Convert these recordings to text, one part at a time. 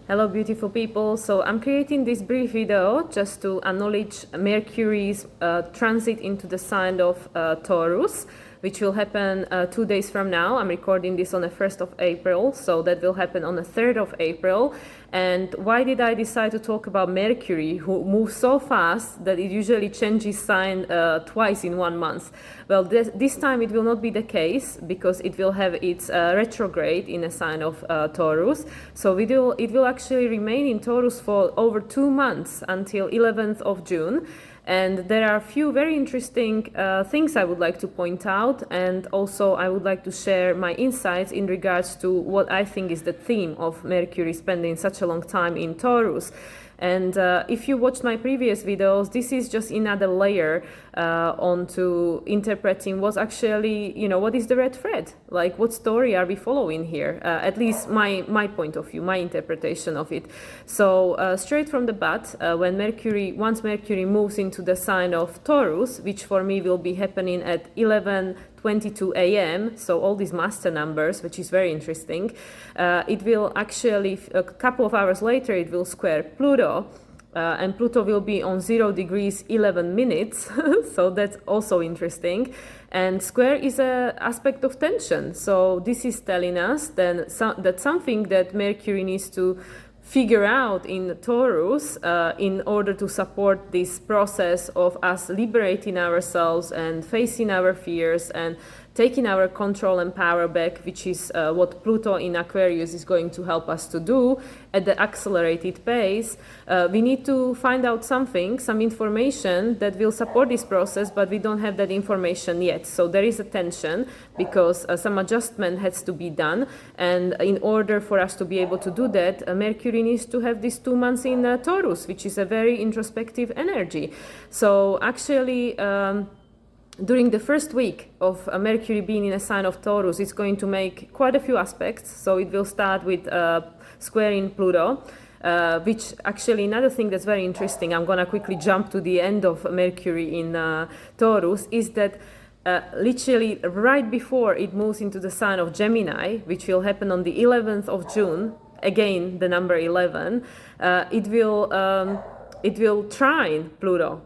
Hello beautiful people, so I'm creating this brief video just to acknowledge Mercury's transit into the sign of Taurus, which will happen 2 days from now. I'm recording this on the 1st of April, so that will happen on the 3rd of April. And why did I decide to talk about Mercury, who moves so fast that it usually changes sign twice in 1 month? Well, this time it will not be the case because it will have its retrograde in a sign of Taurus. So it will actually remain in Taurus for over 2 months until 11th of June. And there are a few very interesting things I would like to point out, and also I would like to share my insights in regards to what I think is the theme of Mercury spending such a long time in Taurus. And if you watched my previous videos, this is just another layer onto interpreting what's actually, what is the red thread? Like, what story are we following here? At least my point of view, my interpretation of it. So straight from the bat, once Mercury moves into the sign of Taurus, which for me will be happening at 11:22 a.m., so all these master numbers, which is very interesting. It will actually, a couple of hours later, it will square Pluto, and Pluto will be on 0 degrees 11 minutes, so that's also interesting. And square is an aspect of tension, so this is telling us then that something that Mercury needs to figure out in Taurus in order to support this process of us liberating ourselves and facing our fears and taking our control and power back, which is what Pluto in Aquarius is going to help us to do at the accelerated pace. We need to find out some information that will support this process, but we don't have that information yet. So there is a tension because some adjustment has to be done. And in order for us to be able to do that, Mercury needs to have these 2 months in Taurus, which is a very introspective energy. So actually, during the first week of Mercury being in a sign of Taurus, it's going to make quite a few aspects. So it will start with squaring Pluto, which actually another thing that's very interesting, I'm going to quickly jump to the end of Mercury in Taurus, is that literally right before it moves into the sign of Gemini, which will happen on the 11th of June, again the number 11, it will trine Pluto.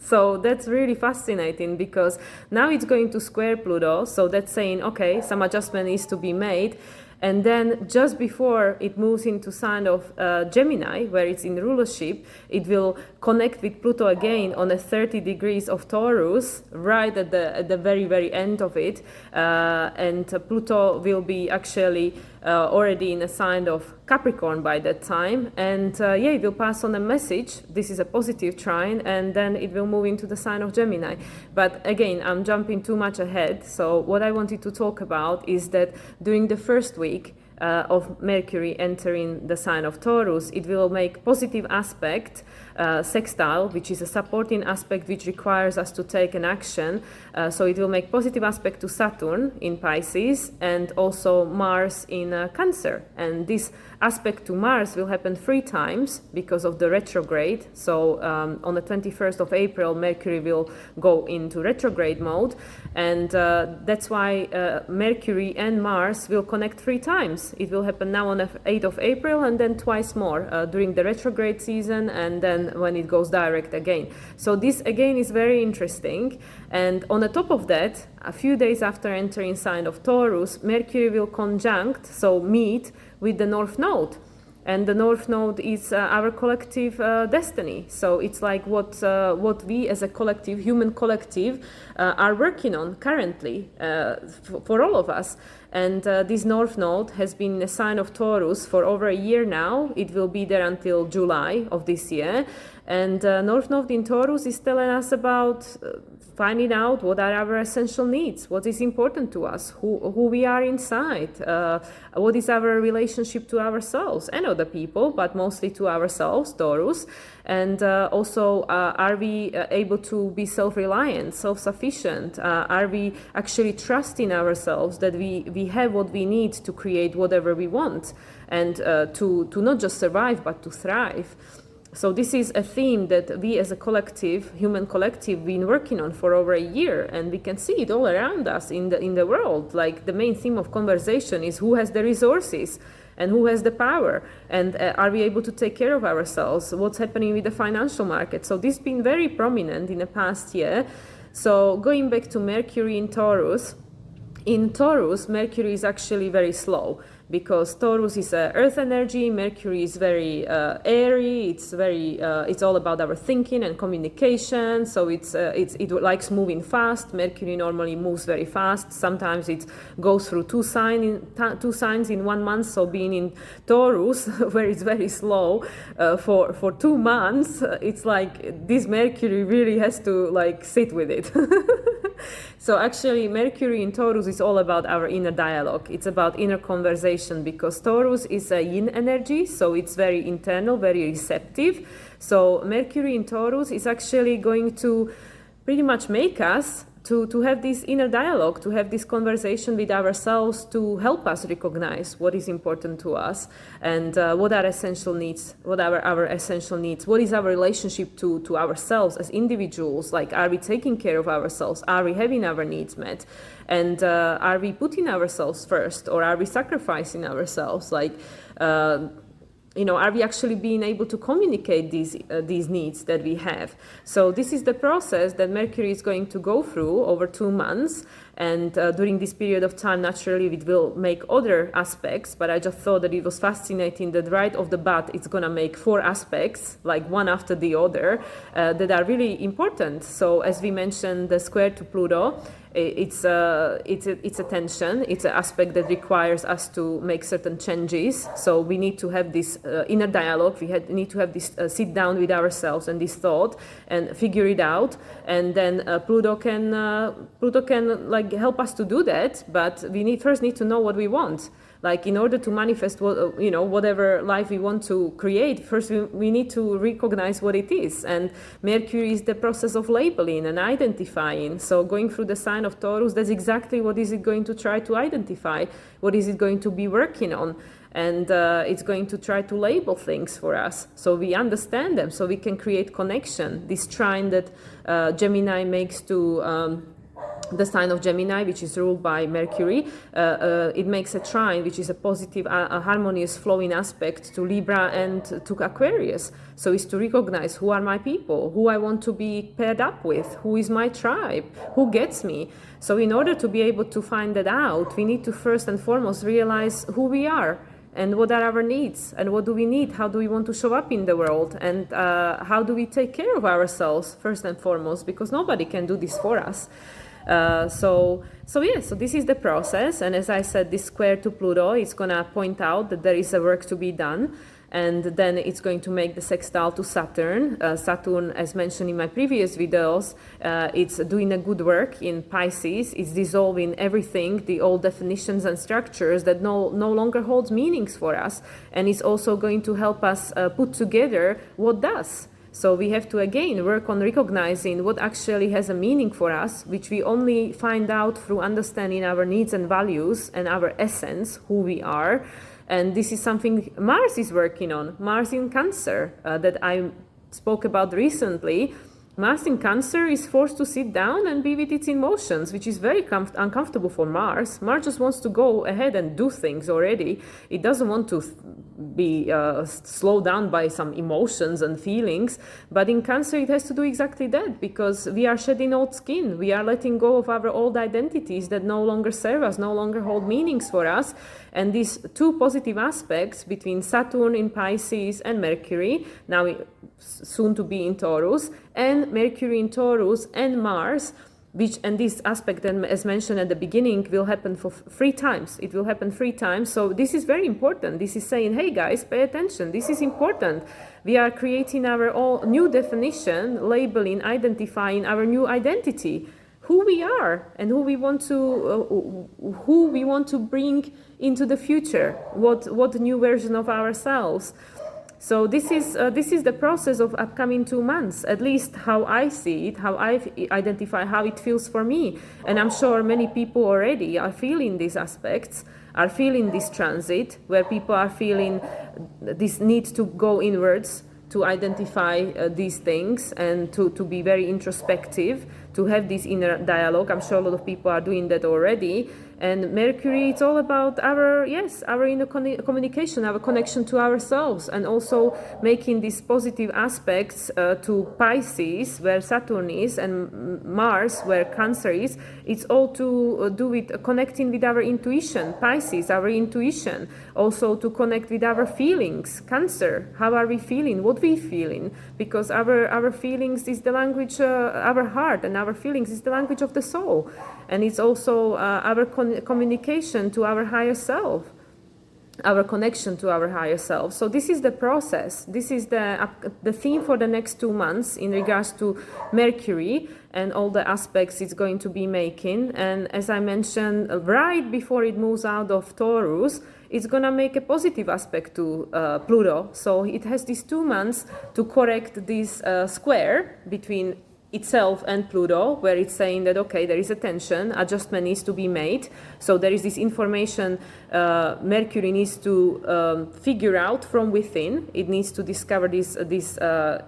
So that's really fascinating because now it's going to square Pluto. So that's saying, okay, some adjustment needs to be made. And then just before it moves into sign of Gemini, where it's in rulership, it will connect with Pluto again on a 30 degrees of Taurus, right at the very, very end of it. And Pluto will be actually already in a sign of Capricorn by that time. And it will pass on a message. This is a positive trine, and then it will move into the sign of Gemini. But again, I'm jumping too much ahead. So what I wanted to talk about is that during the first week of Mercury entering the sign of Taurus, it will make positive aspect, sextile, which is a supporting aspect which requires us to take an action. So it will make positive aspect to Saturn in Pisces and also Mars in Cancer. And this aspect to Mars will happen 3 times because of the retrograde. So on the 21st of April, Mercury will go into retrograde mode. And that's why Mercury and Mars will connect 3 times. It will happen now on the 8th of April and then twice more during the retrograde season and then when it goes direct again. So this again is very interesting. And on the top of that, a few days after entering sign of Taurus, Mercury will conjunct, so meet with the North Node. And the North Node is our collective destiny. So it's like what we as a collective, human collective, are working on currently for all of us. And this North Node has been in a sign of Taurus for over a year now. It will be there until July of this year. And North Node in Taurus is telling us about finding out what are our essential needs, what is important to us, who we are inside, what is our relationship to ourselves and other people, but mostly to ourselves, Taurus. And also, are we able to be self-reliant, self-sufficient? Are we actually trusting ourselves that we have what we need to create whatever we want and to not just survive, but to thrive? So this is a theme that we as a collective, human collective, been working on for over a year, and we can see it all around us in the world. Like the main theme of conversation is who has the resources, and who has the power, and are we able to take care of ourselves, what's happening with the financial market. So this has been very prominent in the past year. So going back to Mercury in Taurus, Mercury is actually very slow, because Taurus is earth energy. Mercury is very airy. It's all about our thinking and communication. So it likes moving fast. Mercury normally moves very fast. Sometimes it goes through two signs in 1 month. So being in Taurus, where it's very slow for 2 months, it's like this Mercury really has to like sit with it. So actually Mercury in Taurus is all about our inner dialogue. It's about inner conversation, because Taurus is a yin energy, so it's very internal, very receptive. So Mercury in Taurus is actually going to pretty much make us to have this inner dialogue, to have this conversation with ourselves, to help us recognize what is important to us, and what are essential needs, what are our essential needs, what is our relationship to ourselves as individuals, like are we taking care of ourselves, are we having our needs met, and are we putting ourselves first, or are we sacrificing ourselves, like are we actually being able to communicate these needs that we have? So this is the process that Mercury is going to go through over 2 months. And during this period of time, naturally, it will make other aspects. But I just thought that it was fascinating that right off the bat, it's going to make 4 aspects, like one after the other, that are really important. So as we mentioned, the square to Pluto, it's a tension. It's an aspect that requires us to make certain changes. So we need to have this inner dialogue. We need to have this sit down with ourselves and this thought and figure it out. And then Pluto can like help us to do that. But we first need to know what we want. Like in order to manifest whatever life we want to create, first we need to recognize what it is. And Mercury is the process of labeling and identifying. So going through the sign of Taurus, that's exactly what is it going to try to identify, what is it going to be working on. And it's going to try to label things for us so we understand them, so we can create connection. This trine that Gemini makes to the sign of Gemini, which is ruled by Mercury, it makes a trine, which is a positive, a harmonious flowing aspect to Libra and to Aquarius. So it's to recognize who are my people, who I want to be paired up with, who is my tribe, who gets me. So in order to be able to find that out, we need to first and foremost realize who we are and what are our needs and what do we need, how do we want to show up in the world, and how do we take care of ourselves first and foremost, because nobody can do this for us. So this is the process, and as I said, this square to Pluto is going to point out that there is a work to be done, and then it's going to make the sextile to Saturn. Saturn, as mentioned in my previous videos, it's doing a good work in Pisces. It's dissolving everything, the old definitions and structures that no longer holds meanings for us, and it's also going to help us put together what does. So we have to again work on recognizing what actually has a meaning for us, which we only find out through understanding our needs and values and our essence, who we are. And this is something Mars is working on, Mars in Cancer, that I spoke about recently. Mars in Cancer is forced to sit down and be with its emotions, which is very uncomfortable for Mars. Mars just wants to go ahead and do things already. It doesn't want to be slowed down by some emotions and feelings. But in Cancer, it has to do exactly that, because we are shedding old skin. We are letting go of our old identities that no longer serve us, no longer hold meanings for us. And these 2 positive aspects between Saturn in Pisces and Mercury, now soon to be in Taurus, and Mercury in Taurus and Mars, and this aspect, as mentioned at the beginning, will happen for 3 times. It will happen 3 times. So this is very important. This is saying, hey guys, pay attention. This is important. We are creating our own new definition, labeling, identifying our new identity, who we are and who we want to bring into the future. What new version of ourselves. So this is the process of upcoming 2 months, at least how I see it, how I identify, how it feels for me. And I'm sure many people already are feeling these aspects, are feeling this transit, where people are feeling this need to go inwards, to identify these things and to be very introspective, to have this inner dialogue. I'm sure a lot of people are doing that already. And Mercury, it's all about our inner communication, our connection to ourselves, and also making these positive aspects to Pisces, where Saturn is, and Mars, where Cancer is. It's all to do with connecting with our intuition, Pisces, our intuition. Also to connect with our feelings, Cancer, how are we feeling, what we feeling, because our feelings is the language, our heart, and our feelings is the language of the soul. And it's also our communication to our higher self, our connection to our higher self. So this is the process. This is the theme for the next 2 months in regards to Mercury and all the aspects it's going to be making. And as I mentioned, right before it moves out of Taurus, it's going to make a positive aspect to Pluto. So it has these 2 months to correct this square between itself and Pluto, where it's saying that, okay, there is a tension, adjustment needs to be made. So there is this information Mercury needs to figure out from within. It needs to discover this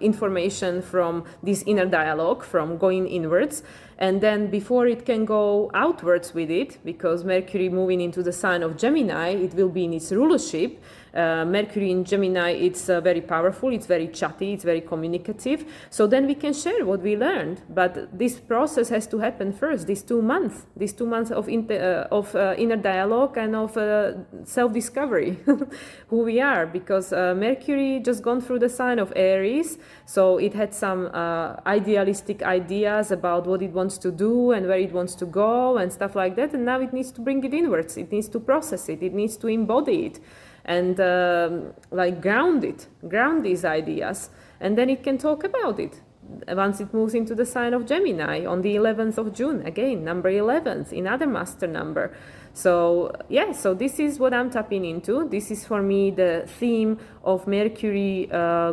information from this inner dialogue, from going inwards. And then before it can go outwards with it, because Mercury moving into the sign of Gemini, it will be in its rulership. Mercury in Gemini, it's very powerful, it's very chatty, it's very communicative. So then we can share what we learned. But this process has to happen first, these 2 months of inner dialogue and of self-discovery, who we are. Because Mercury just gone through the sign of Aries, so it had some idealistic ideas about what it wants to do and where it wants to go and stuff like that. And now it needs to bring it inwards, it needs to process it, it needs to embody it. And ground these ideas, and then it can talk about it once it moves into the sign of Gemini on the 11th of June, again, number 11th, another master number. So so this is what I'm tapping into. This is for me the theme of Mercury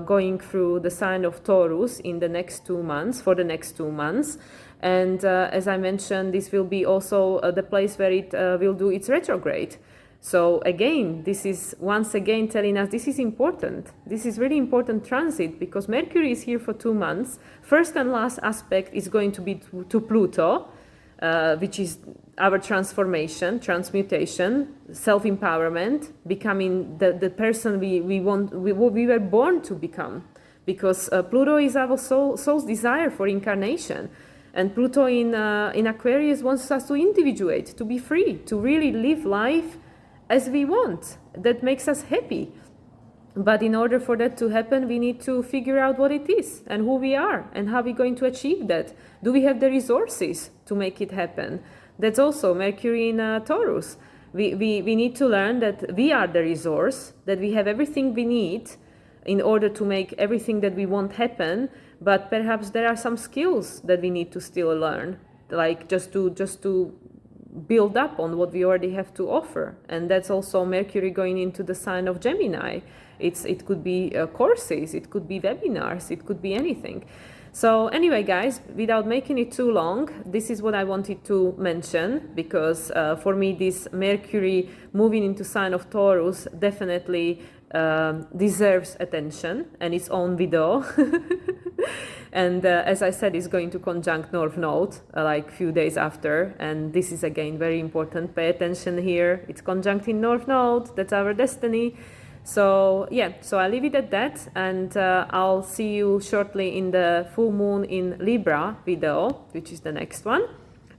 going through the sign of Taurus in the next 2 months, for the next 2 months. And as I mentioned, this will be also the place where it will do its retrograde. So again, this is once again telling us this is important. This is really important transit, because Mercury is here for 2 months. First and last aspect is going to be to Pluto, which is our transformation, transmutation, self-empowerment, becoming the person we were born to become. Because Pluto is our soul's desire for incarnation. And Pluto in Aquarius wants us to individuate, to be free, to really live life as we want, that makes us happy. But in order for that to happen, we need to figure out what it is and who we are and how we're going to achieve that. Do we have the resources to make it happen? That's also Mercury in Taurus. We need to learn that we are the resource, that we have everything we need in order to make everything that we want happen. But perhaps there are some skills that we need to still learn, like just to build up on what we already have to offer. And that's also Mercury going into the sign of Gemini. It could be courses, it could be webinars, it could be anything. So anyway, guys, without making it too long, this is what I wanted to mention, because for me this Mercury moving into sign of Taurus definitely deserves attention and its own video. And as I said, it's going to conjunct North Node like few days after, and this is again very important. Pay attention here. It's conjuncting North Node. That's our destiny. So so I leave it at that, and I'll see you shortly in the full moon in Libra video, which is the next one.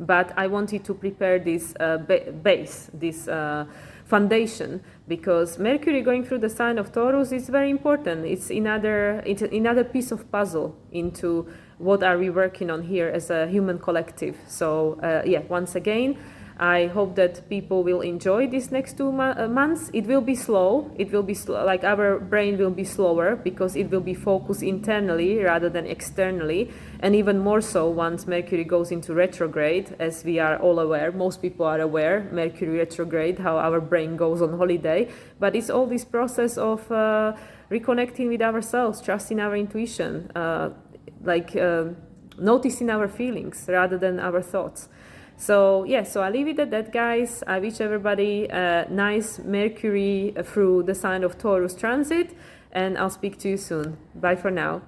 But I wanted to prepare this base, this foundation, because Mercury going through the sign of Taurus is very important. It's another piece of puzzle into what are we working on here as a human collective. So once again, I hope that people will enjoy these next 2 months. It will be slow. It will be like our brain will be slower, because it will be focused internally rather than externally. And even more so once Mercury goes into retrograde, as we are all aware, most people are aware, Mercury retrograde, how our brain goes on holiday. But it's all this process of reconnecting with ourselves, trusting our intuition, noticing our feelings rather than our thoughts. So so I leave it at that, guys. I wish everybody a nice Mercury through the sign of Taurus transit, and I'll speak to you soon. Bye for now.